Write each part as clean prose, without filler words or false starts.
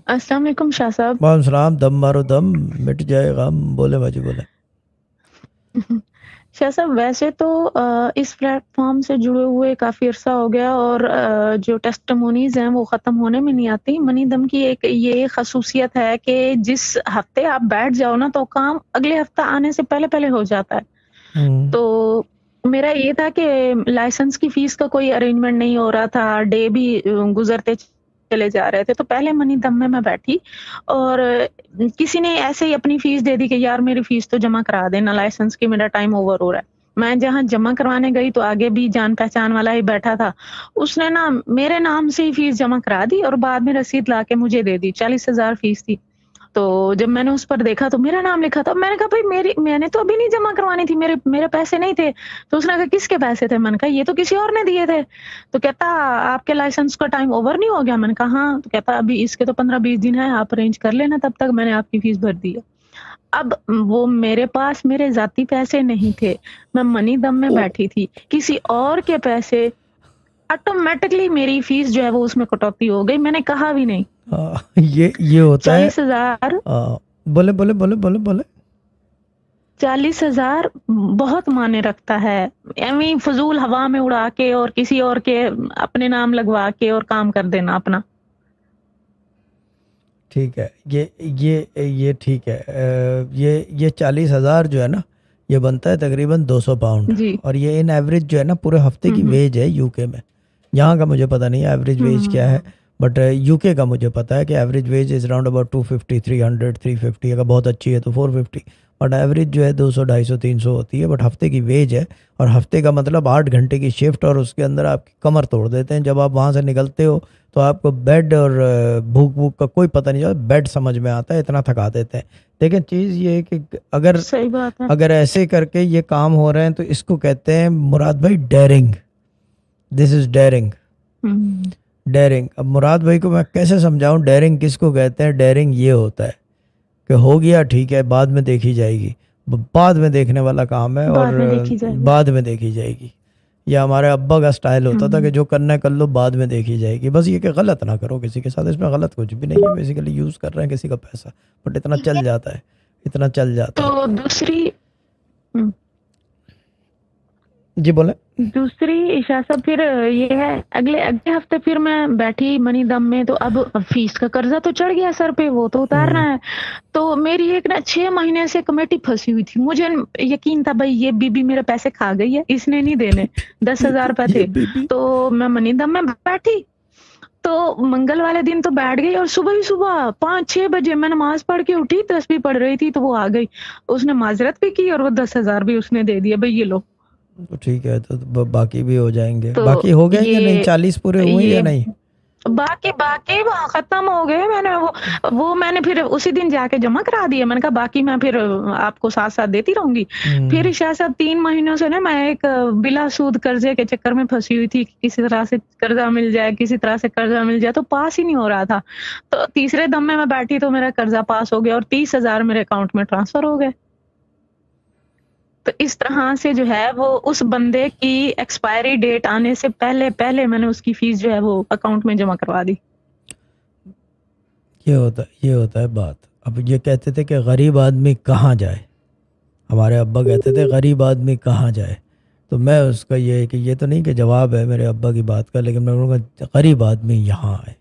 السلام علیکم شاہ صاحب. وعلیکم السلام. دم مارو دم مٹ جائے غم. بولے باجی بولے. شاہ صاحب ویسے تو اس پلیٹ فارم سے جڑے ہوئے کافی عرصہ ہو گیا اور جو ٹیسٹمونیز ہیں وہ ختم ہونے میں نہیں آتی. منی دم کی ایک یہ خصوصیت ہے کہ جس ہفتے آپ بیٹھ جاؤ نا تو کام اگلے ہفتہ آنے سے پہلے پہلے ہو جاتا ہے. تو میرا یہ تھا کہ لائسنس کی فیس کا کوئی ارینجمنٹ نہیں ہو رہا تھا، ڈے بھی گزرتے چلے جا رہے تھے. تو پہلے منی دم میں بیٹھی اور کسی نے ایسے ہی اپنی فیس دے دی کہ یار میری فیس تو جمع کرا دینا، لائسنس کی میرا ٹائم اوور ہو رہا ہے. میں جہاں جمع کروانے گئی تو آگے بھی جان پہچان والا ہی بیٹھا تھا، اس نے نا میرے نام سے ہی فیس جمع کرا دی اور بعد میں رسید لا کے مجھے دے دی. 40,000 فیس تھی. تو جب میں نے اس پر دیکھا تو میرا نام لکھا تھا. میں نے کہا بھائی میں نے تو ابھی نہیں جمع کروانی تھی، میرے پیسے نہیں تھے. تو اس نے کہا کس کے پیسے تھے؟ میں نے کہا یہ تو کسی اور نے دیے تھے. تو کہتا آپ کے لائسنس کا ٹائم اوور نہیں ہو گیا؟ میں نے کہا ہاں. تو کہتا ابھی اس کے تو 15-20 دن ہے، آپ ارینج کر لینا، تب تک میں نے آپ کی فیس بھر دی ہے. اب وہ میرے پاس میرے ذاتی پیسے نہیں تھے، میں منی دم میں بیٹھی تھی. کسی اور کے پیسے آٹومیٹکلی میری فیس جو ہے وہ اس میں کٹوتی ہو گئی. میں نے کہا بھی نہیں. یہ ہوتا ہے. 40,000 بولے بولے بولے بولے بولے. 40,000 بہت معنی رکھتا ہے. ایویں فضول ہوا میں اڑا کے اور کسی اور کے اپنے نام لگوا کے اور کام کر دینا اپنا. ٹھیک ہے. یہ ٹھیک ہے. یہ 40,000 جو ہے نا یہ بنتا ہے تقریباً 200 پاؤنڈ. جی. اور یہ ان ایوریج جو ہے نا پورے ہفتے کی ہوں ویج ہے یو کے میں. یہاں کا مجھے پتہ نہیں ایوریج ویج کیا ہے، بٹ یو کے کا مجھے پتہ ہے کہ average veg is around about 250 300 350. اگر بہت اچھی ہے تو 450. بٹ ایوریج جو ہے 200 250 300 ہوتی ہے. بٹ ہفتے کی ویج ہے اور ہفتے کا مطلب 8 گھنٹے کی شفٹ، اور اس کے اندر آپ کی کمر توڑ دیتے ہیں. جب آپ وہاں سے نکلتے ہو تو آپ کو بیڈ اور بھوک ووک کا کوئی پتہ نہیں چلتا. بیڈ سمجھ میں آتا ہے، اتنا تھکا دیتے ہیں. لیکن چیز یہ ہے کہ صحیح بات ہے. اگر ایسے کر کے یہ کام ہو رہے ہیں تو اس کو کہتے ہیں مراد بھائی ڈیرنگ. دس از ڈیرنگ. ہوں. ڈیرنگ. اب مراد بھائی کو میں کیسے سمجھاؤں ڈیرنگ کس کو کہتے ہیں؟ ڈیرنگ یہ ہوتا ہے کہ ہو گیا ٹھیک ہے بعد میں دیکھی جائے گی. بعد میں دیکھنے والا کام ہے اور بعد میں دیکھی جائے گی. بعد میں دیکھی جائے گی. یہ ہمارے ابا کا سٹائل ہوتا تھا کہ جو کرنا ہے کر لو بعد میں دیکھی جائے گی. بس یہ کہ غلط نہ کرو کسی کے ساتھ. اس میں غلط کچھ بھی نہیں ہے. بیسیکلی یوز کر رہے ہیں کسی کا پیسہ، بٹ اتنا چل جاتا ہے، اتنا چل جاتا ہے. تو جی بولیں. دوسری شاہ صاحب پھر یہ ہے اگلے ہفتے پھر میں بیٹھی منی دم میں. تو اب فیس کا قرضہ تو چڑھ گیا سر پہ، وہ تو اتارنا ہے. تو میری ایک نا 6 مہینے سے کمیٹی پھنسی ہوئی تھی. مجھے یقین تھا بھائی یہ بی میرے پیسے کھا گئی ہے، اس نے نہیں دینے. 10,000 روپے یہ تھے. بی بی تو میں منی دم میں بیٹھی تو منگل والے دن تو بیٹھ گئی، اور صبح 5-6 بجے میں نماز پڑھ کے اٹھی، تسبیح پڑھ رہی تھی تو وہ آ گئی. اس نے معذرت بھی کی اور وہ 10,000 بھی اس نے دے دیا. بھائی یہ لو. تو ٹھیک ہے. تو باقی بھی ہو جائیں گے. تو باقی ہو گئے یا نہیں؟ یہ 40 پورے ہوئے یا یہ نہیں؟ باقی وہ ختم ہو گئے. میں نے وہ میں نے پھر اسی دن جا کے جمع کرا دیا. میں نے کہا باقی میں پھر آپ کو ساتھ ساتھ دیتی رہوں گی. پھر شاہ صاحب 3 مہینوں سے نا میں ایک بلا سود قرضے کے چکر میں پھنسی ہوئی تھی. کسی طرح سے قرضہ مل جائے، کسی طرح سے قرضہ مل جائے، تو پاس ہی نہیں ہو رہا تھا. تو تیسرے دم میں بیٹھی تو میرا قرضہ پاس ہو گیا اور 30,000 میرے اکاؤنٹ میں ٹرانسفر ہو گئے. تو اس طرح سے جو ہے وہ اس بندے کی ایکسپائری ڈیٹ آنے سے پہلے میں نے اس کی فیس جو ہے وہ اکاؤنٹ میں جمع کروا دی. یہ ہوتا ہے بات. اب یہ کہتے تھے کہ غریب آدمی کہاں جائے. ہمارے ابا کہتے تھے غریب آدمی کہاں جائے. تو میں اس کا یہ کہ یہ تو نہیں کہ جواب ہے میرے ابا کی بات کا، لیکن میں بولوں گا غریب آدمی یہاں آئے،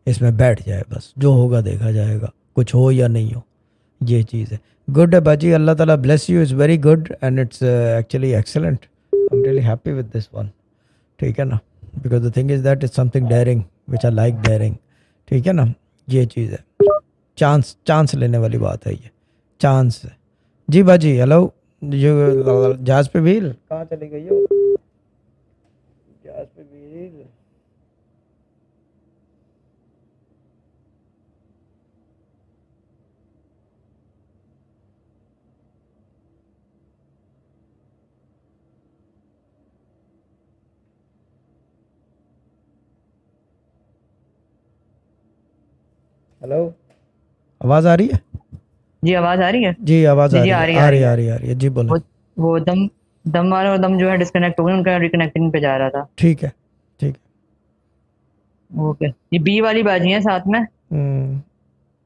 اس میں بیٹھ جائے، بس جو ہوگا دیکھا جائے گا، کچھ ہو یا نہیں ہو. یہ چیز ہے. گڈ ہے باجی. اللہ تعالیٰ bless you. Is very good and it's actually excellent. I am really happy with this one. ٹھیک ہے نا. Because the thing is that is something daring which I like daring. ٹھیک ہے نا. یہ چیز ہے. چانس لینے والی بات ہے یہ. چانس. جی باجی. ہلو. جہاز پہ بھیل کہاں چلی گئی ہو؟ جہاز پہ بھیل. ہلو. آواز آ رہی ہے؟ جی آواز آ رہی ہے. جی آواز آ جی رہی ہے. آ رہی ہے. جی بولیں. وہ دم والا اور دم جو ہے ڈسکنیکٹ ہو گیا، ان کا ریکنیکٹنگ پہ جا رہا تھا. ٹھیک ہے. ٹھیک ہے. اوکے. یہ بی والی باجی ہیں ساتھ میں.